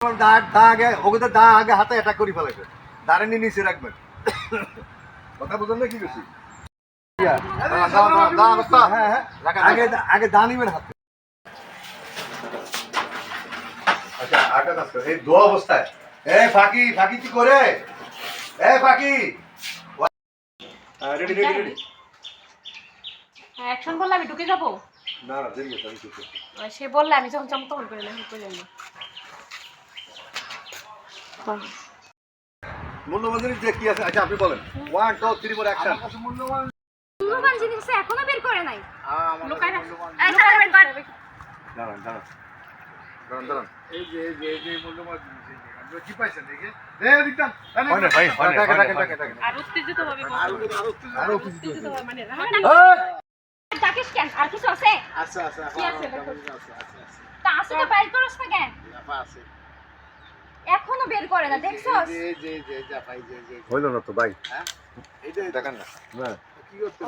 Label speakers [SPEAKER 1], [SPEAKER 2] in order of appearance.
[SPEAKER 1] দা আগে হাতে অ্যাটাক করে ফেলাইবে, দাঁড়ে নিয়ে নিচে রাখবেন। কথা বুঝলেন না কি বেশি? আগে দা নিবেন হাতে। আচ্ছা আটা কাজ করে এই দোয়া অবস্থায় ফাঁকি ফাঁকি কি করে ফাঁকি রেডি রেডি রেডি।
[SPEAKER 2] অ্যাকশন বললে আমি ঢুকে যাব?
[SPEAKER 1] না না দেরি আছে আমি ঢুকে।
[SPEAKER 2] সে বললে আমি যখন চমৎকার করে না করে না।
[SPEAKER 1] মূল্যবান জিনিস যে কি আছে? আচ্ছা আপনি বলেন 1 2 3 4 অ্যাকশন।
[SPEAKER 2] মূল্যবান জিনিস এখনো বের করে নাই। লুকায় রাখ।
[SPEAKER 1] দাঁড়ান দাঁড়ান দাঁড়ান দাঁড়ান।
[SPEAKER 3] এই যে মূল্যবান জিনিস আমরা কি পাইছেন দেখে দিতাম
[SPEAKER 1] হয় না ভাই হয় না
[SPEAKER 2] আর উত্তেজিত হবে
[SPEAKER 1] আরো উত্তেজিত হবে
[SPEAKER 2] মানে
[SPEAKER 4] ডাকিস কেন? আর কিছু আছে?
[SPEAKER 3] আচ্ছা আচ্ছা
[SPEAKER 2] কি আছে?
[SPEAKER 4] তা আছে তো বের করছ না কেন?
[SPEAKER 3] আছে
[SPEAKER 4] এখনো বের করে না, দেখছস?
[SPEAKER 3] যে যা পাই যে
[SPEAKER 1] হইল না তো ভাই,
[SPEAKER 3] হ্যাঁ এইটা
[SPEAKER 1] দেখেন না
[SPEAKER 3] কি করতে